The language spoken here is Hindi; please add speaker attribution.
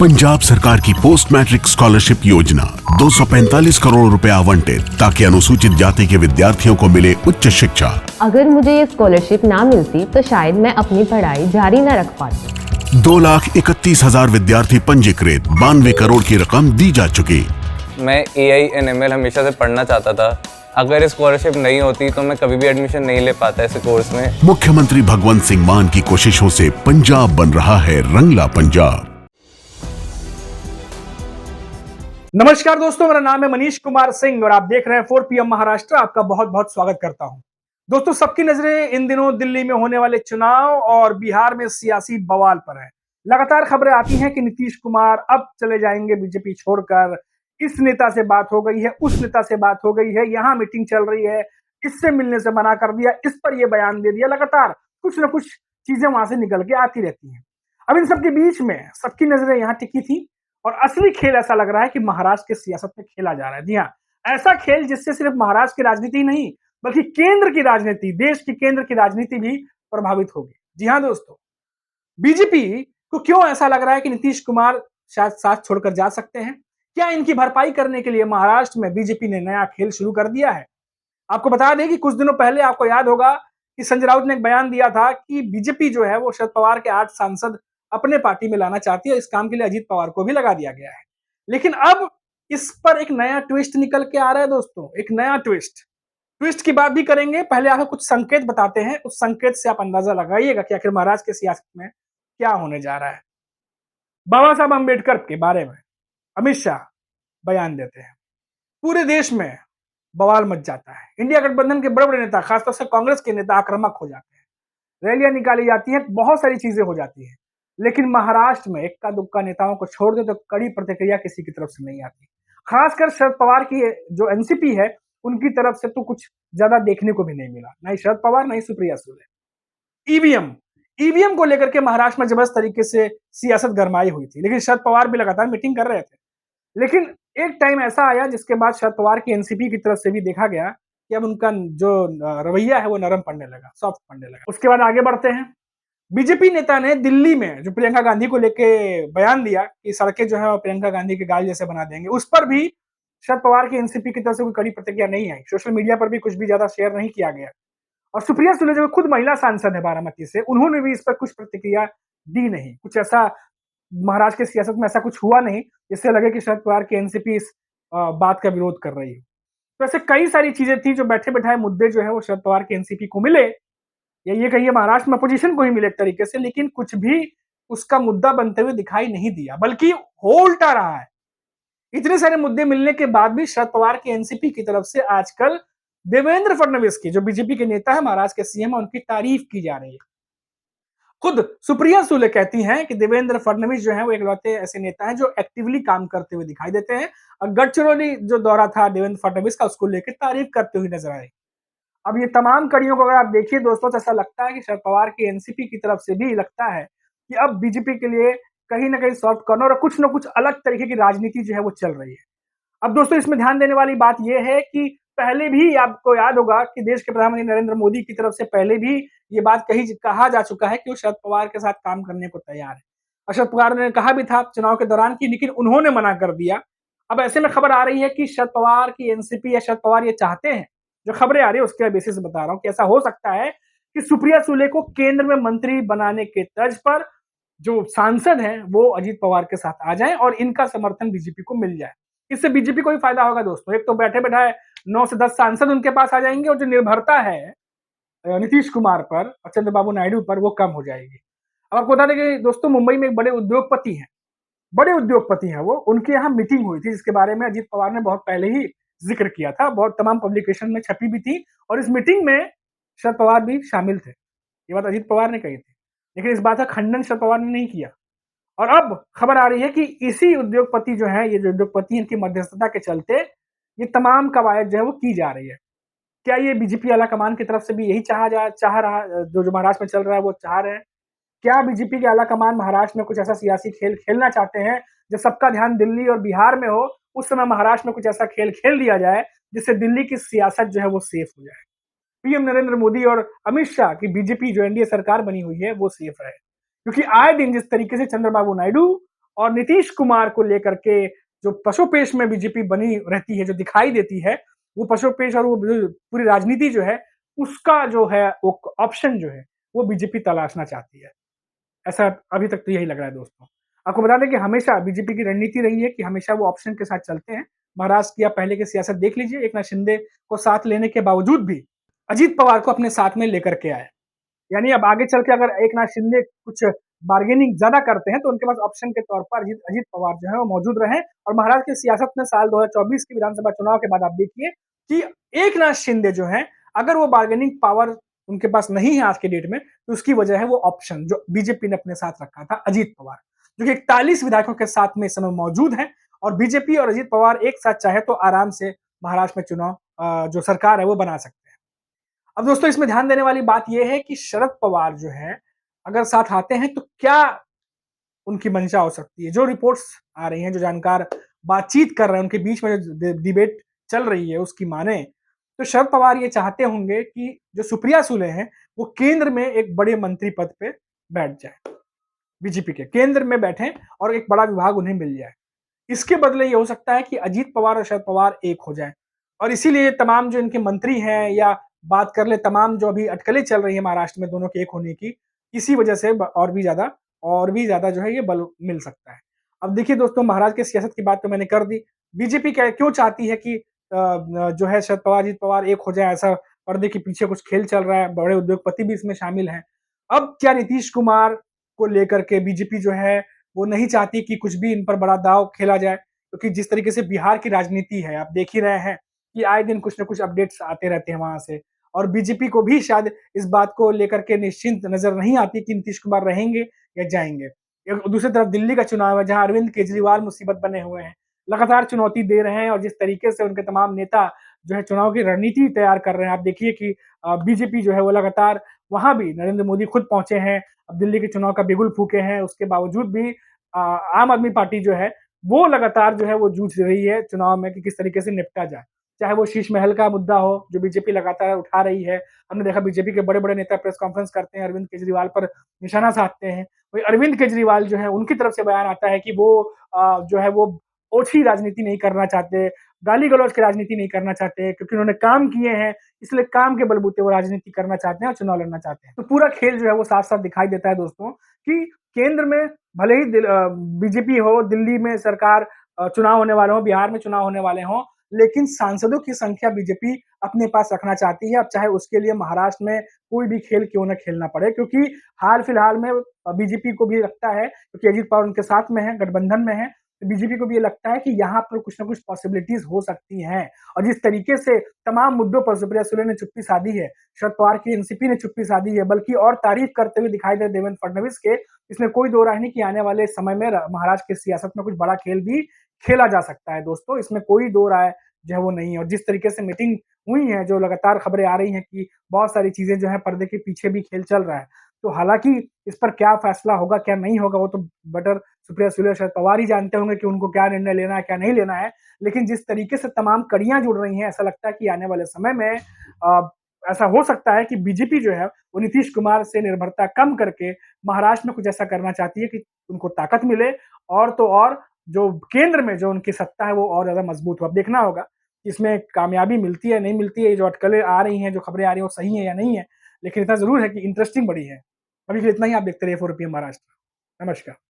Speaker 1: पंजाब सरकार की पोस्ट मैट्रिक स्कॉलरशिप योजना 245 करोड़ रुपए आवंटित ताकि अनुसूचित जाति के विद्यार्थियों को मिले उच्च शिक्षा।
Speaker 2: अगर मुझे ये स्कॉलरशिप ना मिलती तो शायद मैं अपनी पढ़ाई जारी न रख पाती।
Speaker 1: 2,31,000 विद्यार्थी पंजीकृत, 92 करोड़ की रकम दी जा चुकी।
Speaker 3: मैं AINML हमेशा से पढ़ना चाहता था। अगर स्कॉलरशिप नहीं होती तो मैं कभी भी एडमिशन नहीं ले पाता ऐसे कोर्स में।
Speaker 1: मुख्यमंत्री भगवंत सिंह मान की कोशिशों से पंजाब बन रहा है रंगला पंजाब।
Speaker 4: नमस्कार दोस्तों, मेरा नाम है मनीष कुमार सिंह और आप देख रहे हैं 4PM महाराष्ट्र। आपका बहुत बहुत स्वागत करता हूं। दोस्तों, सबकी नजरें इन दिनों दिल्ली में होने वाले चुनाव और बिहार में सियासी बवाल पर है। लगातार खबरें आती हैं कि नीतीश कुमार अब चले जाएंगे बीजेपी छोड़कर। इस नेता से बात हो गई है, उस नेता से बात हो गई है, यहाँ मीटिंग चल रही है, इससे मिलने से मना कर दिया, इस पर यह बयान दे दिया। लगातार कुछ न कुछ चीजें वहां से निकल के आती रहती हैं। अब इन सबके बीच में सबकी नजरें यहाँ टिकी थी और असली खेल ऐसा लग रहा है कि महाराष्ट्र के सियासत में खेला जा रहा है। जी हाँ, ऐसा खेल जिससे सिर्फ महाराष्ट्र की राजनीति नहीं बल्कि केंद्र की राजनीति, देश की केंद्र की राजनीति भी प्रभावित होगी। जी हाँ दोस्तों, बीजेपी को क्यों ऐसा लग रहा है कि नीतीश कुमार शायद साथ छोड़कर जा सकते हैं? क्या इनकी भरपाई करने के लिए महाराष्ट्र में बीजेपी ने नया खेल शुरू कर दिया है? आपको बता दें कि कुछ दिनों पहले आपको याद होगा कि संजय राउत ने एक बयान दिया था कि बीजेपी जो है वो शरद पवार के 8 सांसद अपने पार्टी में लाना चाहती है। इस काम के लिए अजीत पवार को भी लगा दिया गया है। लेकिन अब इस पर एक नया ट्विस्ट निकल के आ रहा है दोस्तों, एक नया ट्विस्ट की बात भी करेंगे। पहले आपको कुछ संकेत बताते हैं, उस संकेत से आप अंदाजा लगाइएगा कि आखिर महाराष्ट्र के सियासत में क्या होने जा रहा है। बाबा साहब अम्बेडकर के बारे में अमित शाह बयान देते हैं, पूरे देश में बवाल मच जाता है। इंडिया गठबंधन के बड़े बड़े नेता, खासतौर से कांग्रेस के नेता आक्रामक हो जाते हैं, रैलियां निकाली जाती हैं, बहुत सारी चीजें हो जाती हैं। लेकिन महाराष्ट्र में इक्का दुक्का नेताओं को छोड़ दे तो कड़ी प्रतिक्रिया किसी की तरफ से नहीं आती। खासकर शरद पवार की जो एनसीपी है उनकी तरफ से तो कुछ ज्यादा देखने को भी नहीं मिला, ना ही शरद पवार ना ही सुप्रिया सुले। ईवीएम को लेकर के महाराष्ट्र में जबरदस्त तरीके से सियासत गरमाई हुई थी, लेकिन शरद पवार भी लगातार मीटिंग कर रहे थे। लेकिन एक टाइम ऐसा आया जिसके बाद शरद पवार की एनसीपी की तरफ से भी देखा गया कि अब उनका जो रवैया है वो नरम पड़ने लगा, सॉफ्ट पड़ने लगा। उसके बाद आगे बढ़ते हैं। बीजेपी नेता ने दिल्ली में जो प्रियंका गांधी को लेके बयान दिया कि सड़कें जो है वो प्रियंका गांधी के गाल जैसे बना देंगे, उस पर भी शरद पवार की एनसीपी की तरफ से कोई कड़ी प्रतिक्रिया नहीं आई। सोशल मीडिया पर भी कुछ भी ज्यादा शेयर नहीं किया गया। और सुप्रिया सुले जो खुद महिला सांसद है बारामती से, उन्होंने भी इस पर कुछ प्रतिक्रिया दी नहीं। कुछ ऐसा महाराष्ट्र के सियासत में ऐसा कुछ हुआ नहीं जिससे लगे कि शरद पवार की एनसीपी इस बात का विरोध कर रही है। तो ऐसे कई सारी चीजें थी जो बैठे बैठाए मुद्दे जो है वो शरद पवार की एनसीपी को मिले, या ये कहिए महाराष्ट्र में अपोजिशन को ही मिले एक तरीके से, लेकिन कुछ भी उसका मुद्दा बनते हुए दिखाई नहीं दिया, बल्कि हो उल्टा रहा है। इतने सारे मुद्दे मिलने के बाद भी शरद पवार की एनसीपी की तरफ से आजकल देवेंद्र फडणवीस की, जो बीजेपी के नेता है, महाराष्ट्र के सीएम, उनकी तारीफ की जा रही है। खुद सुप्रिया सुले कहती हैं कि देवेंद्र फडणवीस जो है वो इकलौते ऐसे नेता हैं जो एक्टिवली काम करते हुए दिखाई देते हैं। और गडचिरोली जो दौरा था देवेंद्र फडणवीस का, उसको लेकर तारीफ करते हुए नजर आए। अब ये तमाम कड़ियों को अगर आप देखिए दोस्तों, तो ऐसा लगता है कि शरद पवार की एनसीपी की तरफ से भी लगता है कि अब बीजेपी के लिए कहीं ना कहीं सॉफ्ट कॉर्नर और कुछ ना कुछ अलग तरीके की राजनीति जो है वो चल रही है। अब दोस्तों, इसमें ध्यान देने वाली बात यह है कि पहले भी आपको याद होगा कि देश के प्रधानमंत्री नरेंद्र मोदी की तरफ से पहले भी ये बात कहा जा चुका है कि वो शरद पवार के साथ काम करने को तैयार है। और शरद पवार ने कहा भी था चुनाव के दौरान की, लेकिन उन्होंने मना कर दिया। अब ऐसे में खबर आ रही है कि शरद पवार की एनसीपी या शरद पवार ये चाहते हैं, जो खबरें आ रही है उसके बेसिस से बता रहा हूं, कि ऐसा हो सकता है कि सुप्रिया सुले को केंद्र में मंत्री बनाने के तर्ज पर जो सांसद हैं वो अजीत पवार के साथ आ जाएं और इनका समर्थन बीजेपी को मिल जाए। इससे बीजेपी को ही फायदा होगा दोस्तों। एक तो बैठे बैठाए 9 से 10 सांसद उनके पास आ जाएंगे और जो निर्भरता है नीतीश कुमार पर और चंद्रबाबू नायडू पर वो कम हो जाएगी। अब आपको बता दें कि दोस्तों, मुंबई में एक बड़े उद्योगपति हैं वो, उनके यहाँ मीटिंग हुई थी जिसके बारे में अजीत पवार ने बहुत पहले ही जिक्र किया था, बहुत तमाम पब्लिकेशन में छपी भी थी। और इस मीटिंग में शरद पवार भी शामिल थे। ये बात अजीत पवार ने कही थी, लेकिन इस बात का खंडन शरद पवार ने नहीं किया। और अब खबर आ रही है कि इसी उद्योगपति जो है, ये जो उद्योगपति, इनकी मध्यस्थता के चलते ये तमाम कवायद जो है वो की जा रही है। क्या ये बीजेपी आला कमान की तरफ से भी यही चाह रहा, जो महाराष्ट्र में चल रहा है वो चाह रहे हैं? क्या बीजेपी के आला कमान महाराष्ट्र में कुछ ऐसा सियासी खेल खेलना चाहते हैं जब सबका ध्यान दिल्ली और बिहार में हो, उस समय महाराष्ट्र में कुछ ऐसा खेल खेल दिया जाए जिससे दिल्ली की सियासत जो है वो सेफ हो जाए, पीएम नरेंद्र मोदी और अमित शाह की बीजेपी जो एनडीए सरकार बनी हुई है वो सेफ रहे? क्योंकि आए दिन जिस तरीके से चंद्रबाबू नायडू और नीतीश कुमार को लेकर के जो पशुपेश में बीजेपी बनी रहती है, जो दिखाई देती है, वो पशुपेश और वो पूरी राजनीति जो है, उसका जो है वो ऑप्शन जो है, वो बीजेपी तलाशना चाहती है। ऐसा अभी तक तो यही लग रहा है दोस्तों। आपको बता दें कि हमेशा बीजेपी की रणनीति रही है कि हमेशा वो ऑप्शन के साथ चलते हैं। महाराष्ट्र की आप पहले की सियासत देख लीजिए, एकनाथ शिंदे को साथ लेने के बावजूद भी अजीत पवार को अपने साथ में लेकर के आए। यानी अब आगे चल के अगर एकनाथ शिंदे कुछ बार्गेनिंग ज़्यादा करते हैं, तो उनके पास ऑप्शन के तौर पर अजीत पवार जो है वो मौजूद रहें। और महाराष्ट्र की सियासत में साल 2024 के विधानसभा चुनाव के बाद आप देखिए कि एकनाथ शिंदे जो हैं, अगर वो बार्गेनिंग पावर उनके पास नहीं है आज के डेट में, तो उसकी वजह है वो ऑप्शन जो बीजेपी ने अपने साथ रखा था, अजीत पवार, जो कि 41 विधायकों के साथ में इस समय मौजूद हैं। और बीजेपी और अजीत पवार एक साथ चाहे तो आराम से महाराष्ट्र में चुनाव जो सरकार है वो बना सकते हैं। अब दोस्तों इसमें ध्यान देने वाली बात यह है कि शरद पवार जो है, अगर साथ आते हैं तो क्या उनकी मंशा हो सकती है। जो रिपोर्ट्स आ रही हैं, जो जानकार बातचीत कर रहे हैं, उनके बीच में जो डिबेट चल रही है उसकी माने, तो शरद पवार ये चाहते होंगे कि जो सुप्रिया सुले हैं, वो केंद्र में एक बड़े मंत्री पद पे बैठ जाए, बीजेपी के केंद्र में बैठें और एक बड़ा विभाग उन्हें मिल जाए। इसके बदले ये हो सकता है कि अजीत पवार और शरद पवार एक हो जाएं। और इसीलिए तमाम जो इनके मंत्री हैं, या बात कर ले तमाम जो अभी अटकलें चल रही है महाराष्ट्र में दोनों के एक होने की, इसी वजह से और भी ज्यादा जो है ये बल मिल सकता है। अब देखिए दोस्तों, महाराष्ट्र की सियासत की बात तो मैंने कर दी। बीजेपी क्यों चाहती है कि जो है शरद पवार अजीत पवार एक हो जाए, ऐसा पर्दे के पीछे कुछ खेल चल रहा है, बड़े उद्योगपति भी इसमें शामिल हैं। अब क्या नीतीश कुमार को लेकर के बीजेपी जो है वो नहीं चाहती कि कुछ भी इन पर बड़ा दांव खेला जाए, क्योंकि जिस तरीके से बिहार की राजनीति है, आप देख ही रहे हैं कि आए दिन कुछ न कुछ अपडेट्स आते रहते हैं वहां से। और बीजेपी को भी शायद इस बात को लेकर के निश्चिंत नजर नहीं आती कि नीतीश कुमार रहेंगे या जाएंगे। दूसरी तरफ दिल्ली का चुनाव है, जहां अरविंद केजरीवाल मुसीबत बने हुए हैं, लगातार चुनौती दे रहे हैं, और जिस तरीके से उनके तमाम नेता जो है चुनाव की रणनीति तैयार कर रहे हैं, आप देखिए कि बीजेपी जो है वो लगातार वहां भी नरेंद्र मोदी खुद पहुंचे हैं, अब दिल्ली के चुनाव का बिगुल फूके हैं। उसके बावजूद भी आम आदमी पार्टी जो है वो लगातार जो है वो जूझ रही है चुनाव में कि किस तरीके से निपटा जाए। चाहे वो शीश महल का मुद्दा हो, जो बीजेपी लगातार उठा रही है। हमने देखा बीजेपी के बड़े बड़े नेता प्रेस कॉन्फ्रेंस करते हैं, अरविंद केजरीवाल पर निशाना साधते हैं। वही अरविंद केजरीवाल जो है उनकी तरफ से बयान आता है कि वो जो है वो ओछी राजनीति नहीं करना चाहते, गाली गलौज की राजनीति नहीं करना चाहते, क्योंकि उन्होंने काम किए हैं, इसलिए काम के बलबूते वो राजनीति करना चाहते हैं और चुनाव लड़ना चाहते हैं। तो पूरा खेल जो है वो साफ साफ दिखाई देता है दोस्तों, कि केंद्र में भले ही बीजेपी हो, दिल्ली में सरकार चुनाव होने वाले हो, बिहार में चुनाव होने वाले हों, लेकिन सांसदों की संख्या बीजेपी अपने पास रखना चाहती है। अब चाहे उसके लिए महाराष्ट्र में कोई भी खेल क्यों न खेलना पड़े, क्योंकि हाल फिलहाल में बीजेपी को भी लगता है, क्योंकि अजीत पवार उनके साथ में है, गठबंधन में है, तो बीजेपी को भी ये लगता है कि यहाँ पर कुछ ना कुछ पॉसिबिलिटीज हो सकती हैं। और जिस तरीके से तमाम मुद्दों पर सुप्रिया सुले ने चुप्पी साधी है, शरद पवार की एनसीपी ने चुप्पी साधी है, बल्कि और तारीफ करते हुए दिखाई दे देवेंद्र फडणवीस के, इसमें कोई दो राय नहीं कि आने वाले समय में महाराष्ट्र की सियासत में कुछ बड़ा खेल भी खेला जा सकता है दोस्तों, इसमें कोई दो राय जो है वो नहीं है। और जिस तरीके से मीटिंग हुई है, जो लगातार खबरें आ रही हैं कि बहुत सारी चीजें जो है पर्दे के पीछे भी खेल चल रहा है, तो हालांकि इस पर क्या फैसला होगा क्या नहीं होगा वो तो बेटर सुप्रिया सुले और शरद पवार ही जानते होंगे कि उनको क्या निर्णय लेना है क्या नहीं लेना है। लेकिन जिस तरीके से तमाम कड़ियां जुड़ रही हैं, ऐसा लगता है कि आने वाले समय में ऐसा हो सकता है कि बीजेपी जो है वो नीतीश कुमार से निर्भरता कम करके महाराष्ट्र में कुछ ऐसा करना चाहती है कि उनको ताकत मिले, और तो और जो केंद्र में जो उनकी सत्ता है वो और ज्यादा मजबूत हो। अब देखना होगा कि इसमें कामयाबी मिलती है नहीं मिलती है, जो अटकलें आ रही हैं, जो खबरें आ रही हैं वो सही है या नहीं है, लेकिन इतना जरूर है कि इंटरेस्टिंग बड़ी है। अभी के लिए इतना ही। आप देखते रहिए 4PM महाराष्ट्र। नमस्कार।